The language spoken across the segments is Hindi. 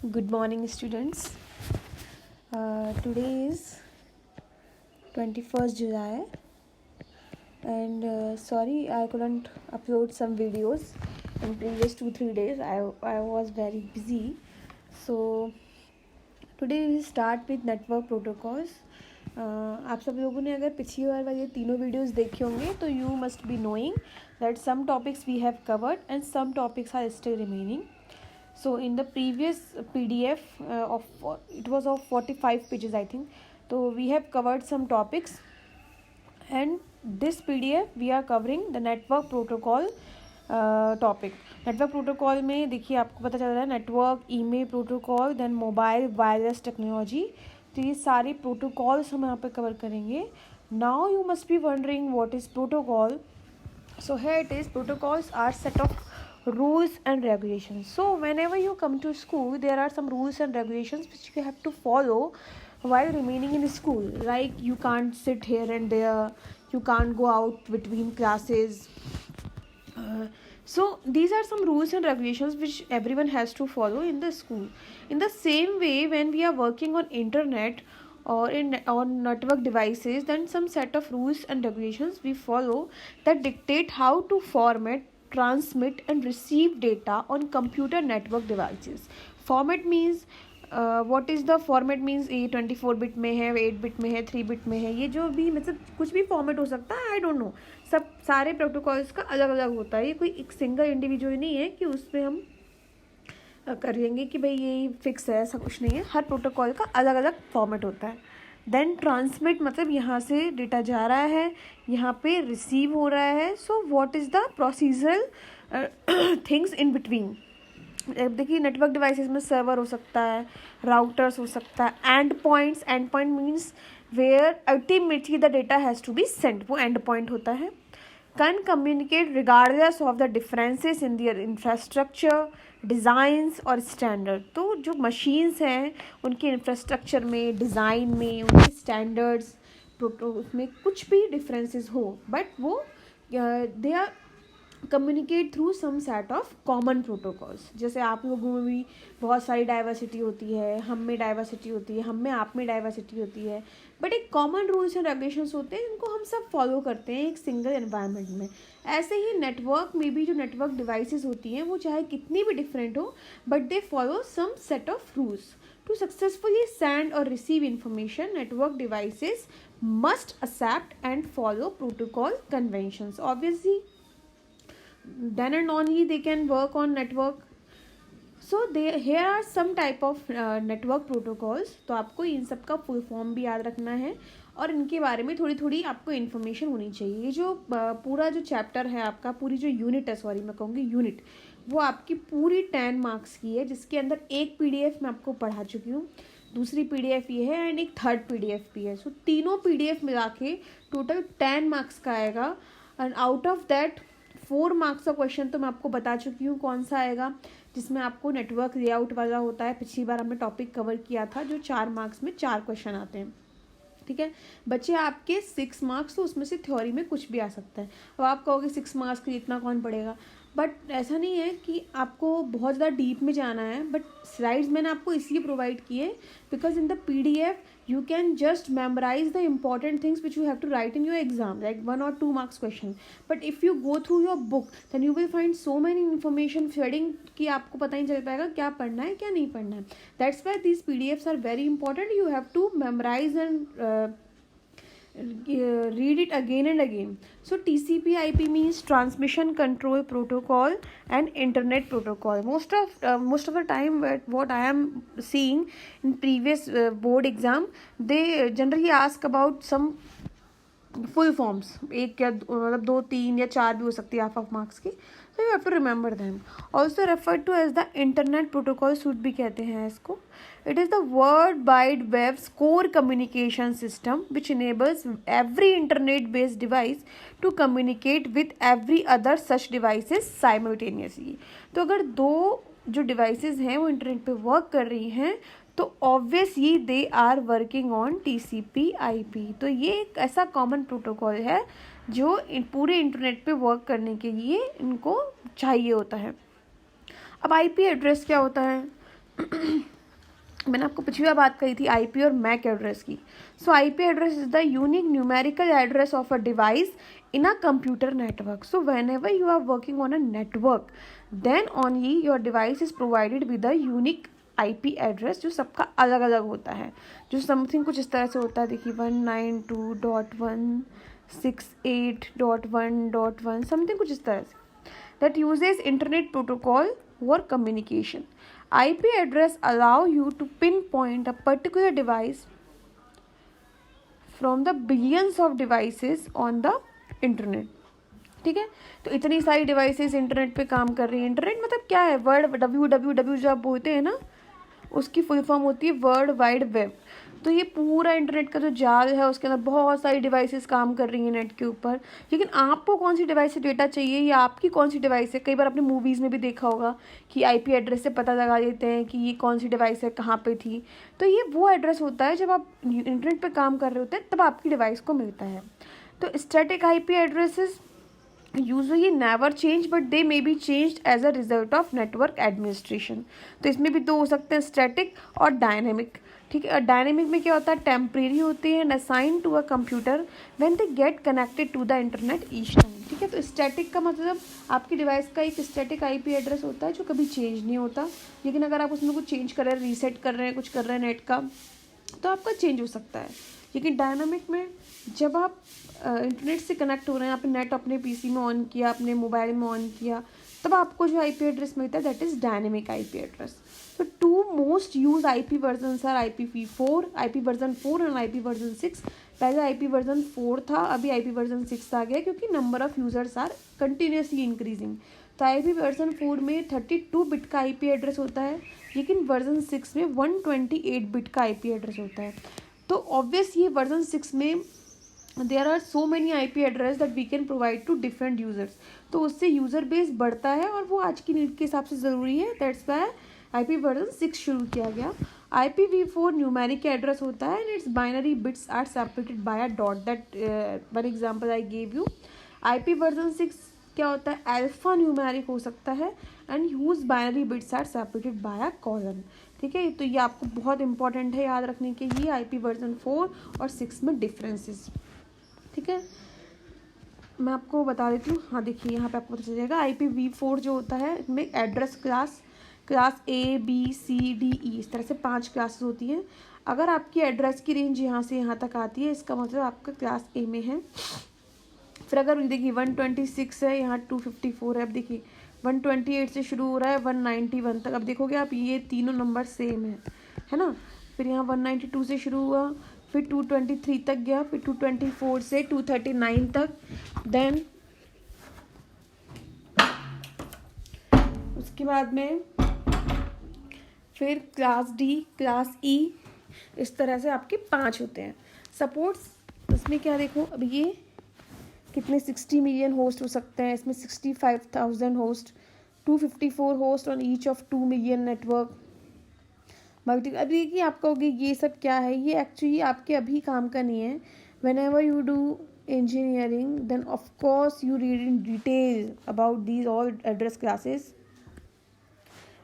Good morning, students. Today is 21st July, and sorry I couldn't upload some videos in previous 2-3 days. I was very busy. So today we start with network protocols. आप सब लोगों ने अगर पिछली बार वाले तीनों वीडियोस देखे होंगे तो you must be knowing that some topics we have covered and some topics are still remaining. So in the previous PDF it was of 45 pages I think. So we have covered some topics, and this PDF we are covering the network protocol topic. Network protocol में देखिए आपको पता चल रहा है network, email protocol, then mobile wireless technology. तो ये सारे प्रोटोकॉल्स हम यहाँ पे कवर करेंगे. Now you must be wondering what is protocol. So here it is. Protocols are set of rules and regulations. So whenever you come to school, there are some rules and regulations which you have to follow while remaining in school. Like you can't sit here and there, you can't go out between classes. So these are some rules and regulations which everyone has to follow in the school. In the same way, when we are working on internet or on network devices, then some set of rules and regulations we follow that dictate how to format, transmit and receive data on computer network devices. Format means what is the format means ये 24 बिट में है, 8 बिट में है, 3 बिट में है, ये जो भी मतलब कुछ भी फॉर्मेट हो सकता है. आई डोंट नो, सब सारे प्रोटोकॉल्स का अलग अलग होता है. ये कोई एक सिंगल इंडिविजुअल नहीं है कि उस पर हम कर लेंगे कि भाई ये फिक्स है, ऐसा कुछ नहीं है. हर प्रोटोकॉल का अलग अलग फॉर्मेट होता है. देन ट्रांसमिट मतलब यहाँ से डेटा जा रहा है, यहाँ पे रिसीव हो रहा है. So what is the procedural things in between. देखिए नेटवर्क डिवाइसेस में सर्वर हो सकता है, राउटर्स हो सकता है, end points. End point means where ultimately the data has to be sent, वो एंड पॉइंट होता है. Can communicate regardless of the differences in their infrastructure, designs और स्टैंडर्ड. तो जो मशीन्स हैं उनके इंफ्रास्ट्रक्चर में, डिज़ाइन में, उनके स्टैंडर्ड्स उसमें कुछ भी डिफरेंसेस हो, बट वो they are communicate through some set of common protocols. जैसे आप लोगों में भी बहुत सारी डाइवर्सिटी होती है, हम में डाइवर्सिटी होती है, हम में आप में डाइवर्सिटी होती है, बट एक कॉमन रूल्स एंड रेगुलेशंस होते हैं जिनको हम सब फॉलो करते हैं एक सिंगल एनवायरनमेंट में. ऐसे ही नेटवर्क में भी जो नेटवर्क डिवाइसेस होती हैं वो चाहे कितनी भी डिफरेंट हो, but they follow some set of rules. To successfully send और receive information, network devices must accept and follow protocol conventions. Obviously then and only they can work on network. So here are some type of network protocols. तो आपको इन सब का फुल फॉर्म भी याद रखना है और इनके बारे में थोड़ी थोड़ी आपको इन्फॉर्मेशन होनी चाहिए. ये जो पूरा जो चैप्टर है आपका, पूरी जो यूनिट है, सॉरी मैं कहूँगी यूनिट, वो आपकी पूरी 10 मार्क्स की है, जिसके अंदर एक PDF मैं आपको पढ़ा चुकी हूँ, दूसरी PDF ये है एंड एक थर्ड PDF भी है. सो तीनों PDF मिला के टोटल 10 मार्क्स का आएगा. And out of that 4 marks का क्वेश्चन तो मैं आपको बता चुकी हूँ कौन सा आएगा, जिसमें आपको नेटवर्क लेआउट वाला होता है. पिछली बार हमने टॉपिक कवर किया था, जो 4 मार्क्स में 4 क्वेश्चन आते हैं. ठीक है बच्चे, आपके 6 मार्क्स तो उसमें से थ्योरी में कुछ भी आ सकता है. अब आप कहोगे 6 मार्क्स के लिए इतना कौन पढ़ेगा, बट ऐसा नहीं है कि आपको बहुत ज़्यादा डीप में जाना है. बट स्लाइड्स मैंने आपको इसलिए प्रोवाइड किए because in the PDF you can just memorize the important things which you have to write in your exam, like 1 or 2 marks question. But if you go through your book, then you will find so many information flooding कि आपको पता ही चल पाएगा क्या पढ़ना है क्या नहीं पढ़ना है. That's why these PDFs are very important. You have to memorize and read it again and again. So TCP/IP means transmission control protocol and internet protocol. Most of the time what I am seeing in previous board exam, they generally ask about some full forms. एक या मतलब 2, 3 या 4 भी हो सकती है half marks की. So you have to remember them. Also referred to as the internet protocol suite भी कहते हैं इसको. It is the World Wide Web's core communication system which enables every internet-based device to communicate with every other such devices simultaneously. तो अगर दो जो devices हैं वो इंटरनेट पे वर्क कर रही हैं तो obviously they are working on TCP/IP. तो ये एक ऐसा कॉमन प्रोटोकॉल है जो पूरे इंटरनेट पे वर्क करने के लिए इनको चाहिए होता है. अब IP एड्रेस क्या होता है? मैंने आपको पिछली बार बात कही थी आईपी और मैक एड्रेस की. सो IP address is the unique numerical address of a device in a computer network. So whenever you are working on a network, then only your device is provided with a unique IP address जो सबका अलग अलग होता है, जो समथिंग कुछ इस तरह से होता है. देखिए 192.168.1.1 समथिंग कुछ इस तरह से. That uses internet protocol for communication. IP address allow you to pinpoint a particular device from the billions of devices on the internet. ठीक है, तो इतनी सारी डिवाइसेस इंटरनेट पे काम कर रही है. इंटरनेट मतलब क्या है? वर्ड www जो आप बोलते हैं ना, उसकी फुल फॉर्म होती है वर्ल्ड वाइड वेब. तो ये पूरा इंटरनेट का जो जाल है उसके अंदर बहुत सारी डिवाइसेस काम कर रही हैं नेट के ऊपर. लेकिन आपको कौन सी डिवाइस से डेटा चाहिए या आपकी कौन सी डिवाइस है, कई बार आपने मूवीज़ में भी देखा होगा कि आईपी एड्रेस से पता लगा देते हैं कि ये कौन सी डिवाइस है, कहाँ पे थी. तो ये वो एड्रेस होता है जब आप इंटरनेट पर काम कर रहे होते हैं तब आपकी डिवाइस को मिलता है. तो static IP addresses usually never change but they may be changed as a result of network administration. तो इसमें भी दो हो सकते हैं, स्टैटिक और डायनेमिक. ठीक है, डायनेमिक में क्या होता है? टेम्परेरी होती है and assign to a computer when they get connected to the internet each time. ठीक है, तो स्टैटिक का मतलब आपकी डिवाइस का एक स्टैटिक आईपी एड्रेस होता है जो कभी चेंज नहीं होता. लेकिन अगर आप उसमें कुछ चेंज कर रहे हैं, रीसेट कर रहे हैं, कुछ कर रहे हैं नेट का, तो आपका चेंज हो सकता है. लेकिन डायनामिक में जब आप इंटरनेट से कनेक्ट हो रहे हैं, आपने नेट अपने पीसी में ऑन किया, अपने मोबाइल में ऑन किया, तब आपको जो आईपी एड्रेस मिलता है that is dynamic IP address. तो two most used IP version are IPv4, IP version 4 and IP version 6. पहले आईपी वर्जन 4 था, अभी आईपी वर्जन 6 आ गया क्योंकि number of users are continuously increasing. तो आईपी वर्जन 4 में 32 बिट का आईपी एड्रेस होता है, लेकिन वर्जन 6 में 128 बिट का आईपी एड्रेस होता है. तो ऑब्वियस ये वर्जन 6 में there are so many IP address that we can provide to different users. तो उससे यूज़र बेस बढ़ता है और वो आज की नीड के हिसाब से ज़रूरी है. दैट्स वाई आईपी वर्जन 6 शुरू किया गया. IPv4 न्यूमेरिक एड्रेस होता है and its binary bits are separated by a dot. That one example I gave you. IP version 6 क्या होता है? अल्फा न्यूमेरिक हो सकता है and use binary bits are separated by a colon. ठीक है, तो ये आपको बहुत इंपॉर्टेंट है याद रखने के लिए आईपी वर्जन 4 और 6 में डिफरेंसेस. ठीक है, मैं आपको बता देती हूँ. हाँ देखिए, यहाँ पे आपको पता चलेगा IPv4 जो होता है इसमें address class A B C D E इस तरह से 5 क्लासेस होती हैं. अगर आपकी एड्रेस की रेंज यहाँ से यहाँ तक आती है, इसका मतलब आपका क्लास A में है. फिर अगर देखिए 126 है, यहाँ 254 है. अब देखिए 128 से शुरू हो रहा है 191 तक. अब देखोगे आप ये तीनों नंबर सेम है ना. फिर यहाँ 192 से शुरू हुआ, फिर 223 तक गया, फिर 224 से 239 तक. देन उसके बाद में फिर क्लास D, क्लास E, इस तरह से आपके 5 होते हैं. सपोर्ट्स इसमें क्या देखो, अब ये कितने 60 मिलियन होस्ट हो सकते हैं. इसमें 65,000 host, 254 host on each of 2 million network multi. अब देखिए आप कहोगे ये सब क्या है, ये एक्चुअली आपके अभी काम का नहीं है. When ever you do engineering, then of course you read in detail about these all address classes.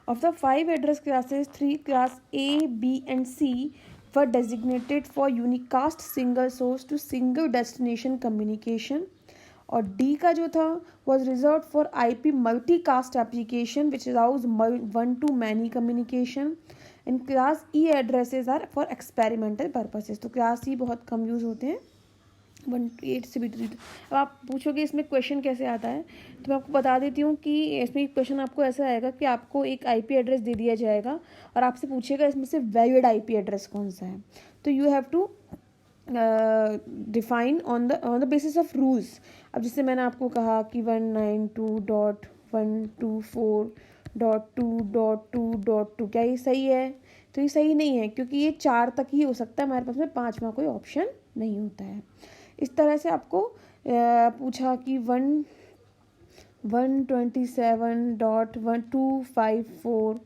Of the 5 address classes, 3 class A, B and C were designated for unicast single source to single destination communication. और D का जो था was reserved for IP multicast application which allows one to many communication. And class E addresses are for experimental purposes. तो class E बहुत कम यूज़ होते हैं 128 से भी. अब आप पूछोगे इसमें क्वेश्चन कैसे आता है, तो मैं आपको बता देती हूँ कि इसमें क्वेश्चन आपको ऐसा आएगा कि आपको एक आईपी एड्रेस दे दिया जाएगा और आपसे पूछेगा इसमें से वैलिड आईपी एड्रेस कौन सा है. तो you have to define on the basis of rules. अब जैसे मैंने आपको कहा कि 192.124.2.2.2 क्या ये सही है? तो ये सही नहीं है क्योंकि ये 4 तक ही हो सकता है हमारे पास में, 5वां कोई ऑप्शन नहीं होता है. इस तरह से आपको पूछा कि 127.254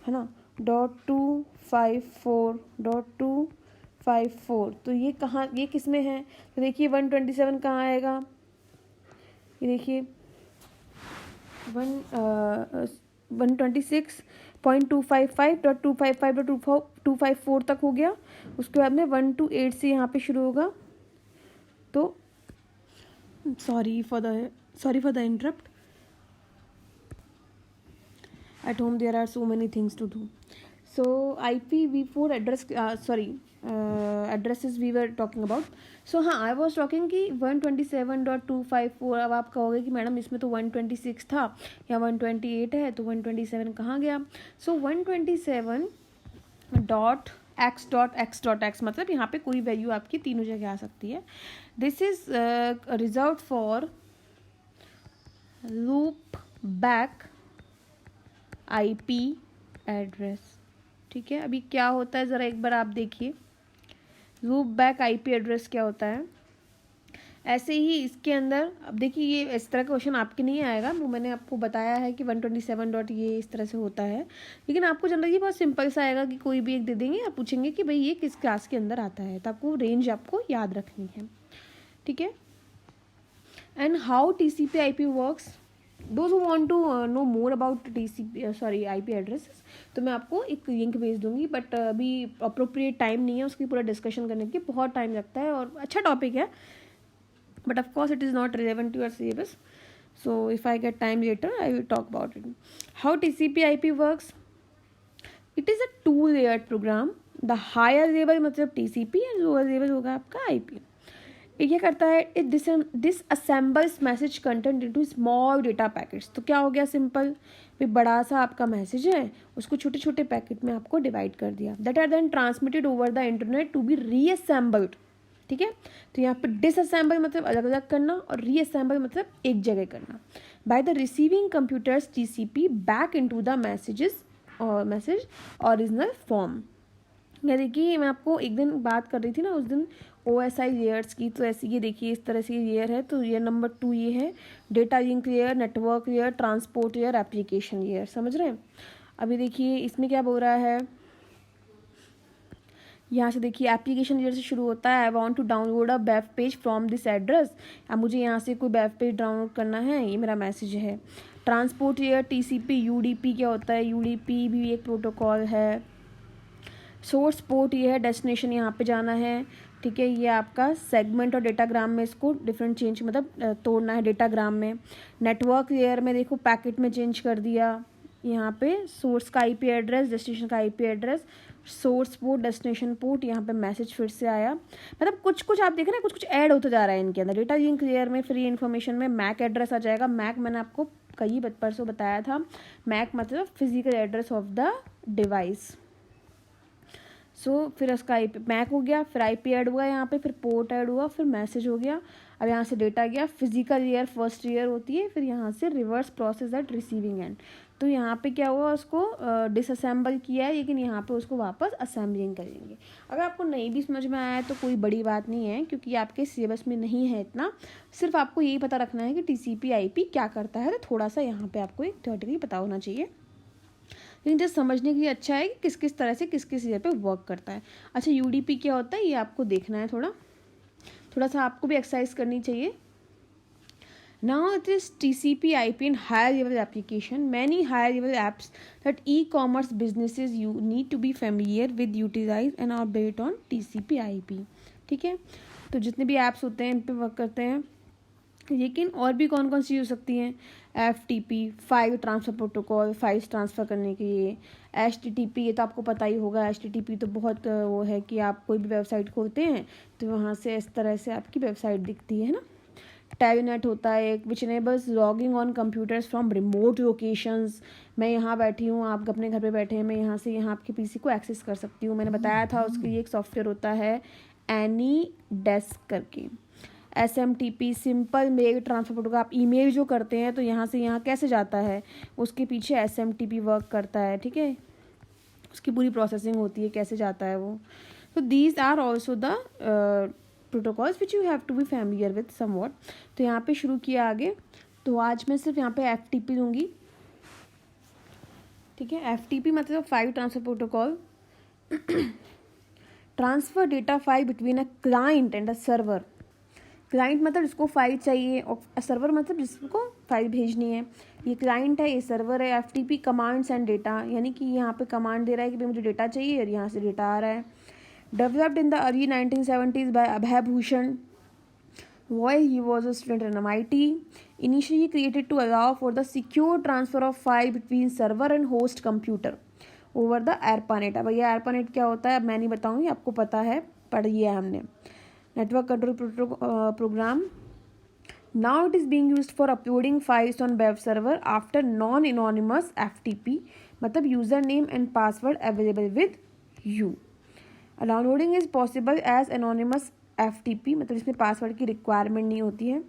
है ना, .254.254. तो ये कहाँ, ये किस में है? तो देखिए 127 कहाँ आएगा, ये देखिए 126.255.255.254 तक हो गया। उसके बाद में 128 से यहाँ पे शुरू होगा। तो sorry for the interrupt. At home there are so many things to do. So IPv4 addresses we were talking about. So हाँ, I was talking कि 127.254, अब आप कहोगे कि मैडम इसमें तो 126 था या 128 है, तो 127 कहाँ गया? So 127.x.x.x मतलब यहाँ पे कोई वैल्यू आपकी तीनों जगह आ सकती है। This is reserved for loop back IP address. ठीक है, अभी क्या होता है ज़रा एक बार आप देखिए, लूप बैक आईपी एड्रेस क्या होता है। ऐसे ही इसके अंदर अब देखिए, ये इस तरह का क्वेश्चन आपके नहीं आएगा, वो मैंने आपको बताया है कि 127 डॉट ये इस तरह से होता है, लेकिन आपको जनरली बहुत सिंपल सा आएगा कि कोई भी एक दे देंगे, आप पूछेंगे कि भाई ये किस क्लास के अंदर आता है, तो आपको रेंज आपको याद रखनी है। ठीक है, and how TCP IP works, those who want to know more about IP addresses, तो मैं आपको एक लिंक भेज दूंगी, बट अभी अप्रोप्रिएट टाइम नहीं है उसकी पूरा डिस्कशन करने की, बहुत टाइम लगता है और अच्छा टॉपिक है, but of course it is not relevant to your syllabus, so if I get time later I will talk about it. How TCP IP works, it is a 2 layered program. The higher level मतलब TCP एंड लोअर लेवल होगा आपका IP। ये क्या करता है, it this assembles message content into small data packets. तो क्या हो गया, सिंपल भी बड़ा सा आपका मैसेज है, उसको छोटे छोटे पैकेट में आपको डिवाइड कर दिया, that are then transmitted over the internet to be reassembled. ठीक है, तो यहाँ पे डिसअसेंबल मतलब अलग अलग करना और रीअसेंबल मतलब एक जगह करना, by the receiving computers TCP back into the message original form. या देखिए, मैं आपको एक दिन बात कर रही थी ना उस दिन OSI लेयर्स की, तो ऐसे ये देखिए इस तरह से ये लेयर है, तो ये नंबर 2 ये है data link layer, network layer, transport layer, application layer. समझ रहे हैं? अभी देखिए इसमें क्या बोल रहा है, यहाँ से देखिए एप्लीकेशन लेयर से शुरू होता है, I want to download a web page from this address. अब मुझे यहाँ से कोई वेब पेज डाउनलोड करना है, ये मेरा मैसेज है। ट्रांसपोर्ट लेयर TCP UDP क्या होता है, UDP भी एक प्रोटोकॉल है। सोर्स पोर्ट ये है, डेस्टिनेशन यहाँ पे जाना है। ठीक है, ये आपका सेगमेंट और डेटाग्राम में इसको डिफरेंट चेंज मतलब तोड़ना है डेटाग्राम में। नेटवर्क लेयर में देखो पैकेट में चेंज कर दिया, यहाँ पे सोर्स का IP एड्रेस, डेस्टिनेशन का IP address, source port, destination port, यहाँ पे मैसेज फिर से आया। मतलब कुछ कुछ आप देख रहे हैं, कुछ कुछ ऐड होता जा रहा है इनके अंदर। डेटा लिंक लेयर में फ्री इन्फॉर्मेशन में मैक एड्रेस आ जाएगा। मैक मैंने आपको कई परसों बताया था, मैक मतलब physical address of the device. फिर उसका मैक हो गया, फिर IP ऐड हुआ यहाँ पे, फिर पोर्ट ऐड हुआ, फिर मैसेज हो गया। अब यहाँ से डेटा गया, फिजिकल लेयर फर्स्ट लेयर होती है, फिर यहाँ से reverse process at receiving end. तो यहाँ पे क्या हुआ, उसको डिसअसेंबल किया है, लेकिन यहाँ पे उसको वापस असेंबलिंग करेंगे। अगर आपको नहीं भी समझ में आया है तो कोई बड़ी बात नहीं है, क्योंकि आपके सिलेबस में नहीं है इतना, सिर्फ आपको यही पता रखना है कि TCP IP क्या करता है, तो थोड़ा सा यहाँ पर आपको एक थ्योरेटिकली पता होना चाहिए, लेकिन जस्ट समझने के लिए अच्छा है कि किस किस तरह से किस किस चीज़ पे वर्क करता है। अच्छा, UDP क्या होता है ये आपको देखना है, थोड़ा सा आपको भी एक्सरसाइज करनी चाहिए। Now it is TCP IP in higher level application. Many higher level apps that e-commerce businesses you need to be familiar with, utilize and are built on TCP IP. ठीक है, तो जितने भी ऐप्स होते हैं इन पे वर्क करते हैं। लेकिन और भी कौन कौन सी हो सकती हैं, FTP file transfer protocol, files transfer करने के लिए। HTTP ये तो आपको पता ही होगा, HTTP तो बहुत वो है कि आप कोई भी वेबसाइट खोलते हैं तो वहाँ से इस तरह से आपकी वेबसाइट दिखती है ना। टेलनेट होता है एक, विच enables logging on computers from remote locations. मैं यहाँ बैठी हूँ, आप अपने घर पे बैठे हैं, मैं यहाँ से यहाँ आपके PC को एक्सेस कर सकती हूँ। मैंने बताया था उसके लिए एक सॉफ्टवेयर होता है AnyDesk करके। SMTP simple mail transfer protocol, आप ईमेल जो करते हैं तो यहाँ से यहाँ कैसे जाता है, उसके पीछे SMTP वर्क करता है। ठीक है, उसकी पूरी प्रोसेसिंग होती है, कैसे जाता है वो। तो these are also the protocols which you have to be familiar with somewhat. तो यहाँ पे शुरू किया आगे, तो आज मैं सिर्फ यहाँ पे FTP लूँगी। ठीक है, FTP मतलब file transfer protocol, transfer data file between a client and a server. Client मतलब जिसको फाइल चाहिए, और सर्वर मतलब जिसको फाइल भेजनी है। ये क्लाइंट है, ये सर्वर है। FTP कमांड्स एंड डेटा, यानी कि यहाँ पे कमांड दे रहा है कि भाई मुझे डेटा चाहिए और यहाँ से डेटा आ रहा है। Developed in the early 1970s by Abhay Bhushan while he was a student in MIT, initially created to allow for the secure transfer of file between server and host computer over the ARPANET। अब ये ARPANET क्या होता है अब मैं नहीं बताऊँगी, आपको पता है, पढ़ी है हमने। Network control program. Now it is being used for uploading files on web server after non-anonymous FTP, मतलब user name and password available with you. Downloading is possible as anonymous FTP, मतलब इसमें पासवर्ड की रिक्वायरमेंट नहीं होती है।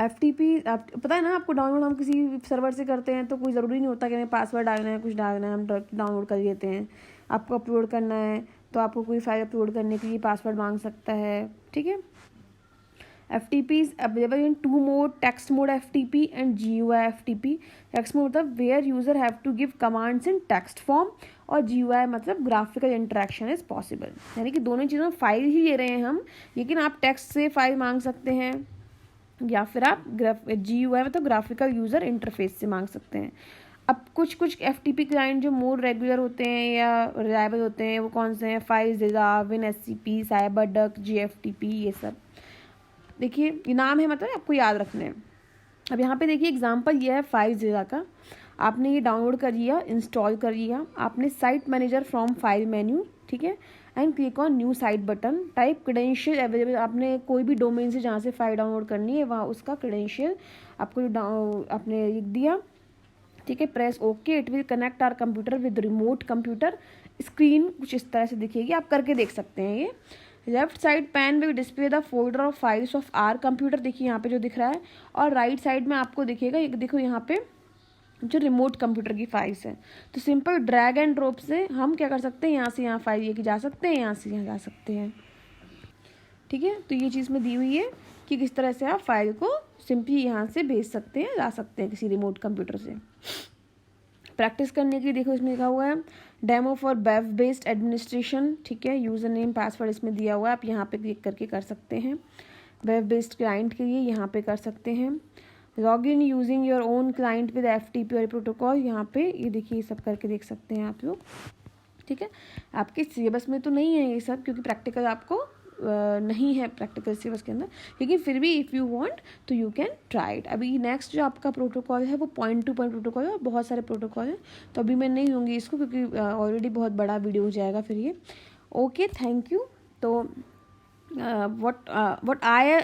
FTP पता है ना आपको, डाउनलोड हम किसी सर्वर से करते हैं तो कोई ज़रूरी नहीं होता कि हमें पासवर्ड डालना है, कुछ डालना है, हम डाउनलोड कर लेते हैं। आपको अपलोड करना है तो आपको कोई फाइल अपलोड करने के लिए पासवर्ड मांग सकता है, ठीक है। FTP is available in two mode, text mode FTP and GUI FTP। text mode मतलब where user have to give commands in text form, और GUI मतलब graphical interaction is possible, यानी कि दोनों चीज़ों में फाइल ही ले रहे हैं हम, लेकिन आप टेक्स्ट से फाइल मांग सकते हैं या फिर आप GUI मतलब ग्राफिकल यूज़र इंटरफेस से मांग सकते हैं। अब कुछ FTP क्लाइंट जो मोर रेगुलर होते हैं या रिलायबल होते हैं वो कौन से हैं? FileZilla, WinSCP, CyberDuck, GFTP, ये सब। देखिए ये नाम है, मतलब आपको याद रखने हैं। अब यहाँ पे देखिए एग्जांपल ये है FileZilla का। आपने ये डाउनलोड कर लिया, इंस्टॉल कर लिया, आपने site manager from file menu, ठीक है, and click on new site button. Type credential available, आपने कोई भी डोमेन से जहाँ से फाइल डाउनलोड करनी है वहाँ उसका क्रेडेंशियल आपको आपने लिख दिया, ठीक है। Press okay, it will connect our computer with remote computer. Screen कुछ इस तरह से दिखेगी, आप करके देख सकते हैं ये। Left side pane will display the folder of files of our computer, देखिए यहाँ पे जो दिख रहा है, और राइट साइड में आपको दिखेगा, ये देखो यहाँ पे जो रिमोट कंप्यूटर की फाइल्स है। तो सिंपल ड्रैग एंड ड्रॉप से हम क्या कर सकते हैं, यहाँ से यहाँ फाइल लेके जा सकते हैं, यहाँ से यहाँ जा सकते हैं, ठीक है। तो ये चीज़ में दी हुई है कि किस तरह से आप फाइल को सिंपली यहाँ से भेज सकते हैं, ला सकते हैं किसी रिमोट कंप्यूटर से। प्रैक्टिस करने के लिए देखो इसमें लिखा हुआ है demo for web based administration, ठीक है। यूज़र नेम पासवर्ड इसमें दिया हुआ है, आप यहाँ पे क्लिक करके कर सकते हैं। वेब बेस्ड क्लाइंट के लिए यहाँ पे कर सकते हैं। Log in using your own client with FTP और प्रोटोकॉल, यहाँ पे ये देखिए सब करके देख सकते हैं आप लोग, ठीक है। आपके सिलेबस में तो नहीं है ये सब, क्योंकि प्रैक्टिकल आपको नहीं है प्रैक्टिकल सिलेबस के अंदर, लेकिन फिर भी इफ़ यू वांट तो यू कैन ट्राई इट। अभी नेक्स्ट जो आपका प्रोटोकॉल है वो पॉइंट टू पॉइंट प्रोटोकॉल है, और बहुत सारे प्रोटोकॉल हैं, तो अभी मैं नहीं लूँगी इसको क्योंकि ऑलरेडी बहुत बड़ा वीडियो हो जाएगा फिर ये। Okay, thank you. तो व्हाट आई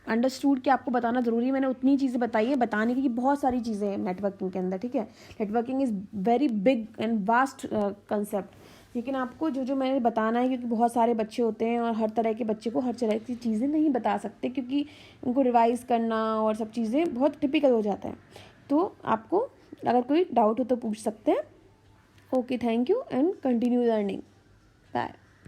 अंडरस्टूड कि आपको बताना ज़रूरी है, मैंने उतनी चीज़ें बताई है, बताने की बहुत सारी चीज़ें हैं नेटवर्किंग के अंदर, ठीक है। Networking is very big and vast concept, लेकिन आपको जो जो मैंने बताना है, क्योंकि बहुत सारे बच्चे होते हैं और हर तरह के बच्चे को हर तरह की चीज़ें नहीं बता सकते, क्योंकि उनको रिवाइज़ करना और सब चीज़ें बहुत टिपिकल हो जाता है। तो आपको अगर कोई डाउट हो तो पूछ सकते हैं। Okay, thank you and continue learning. Bye.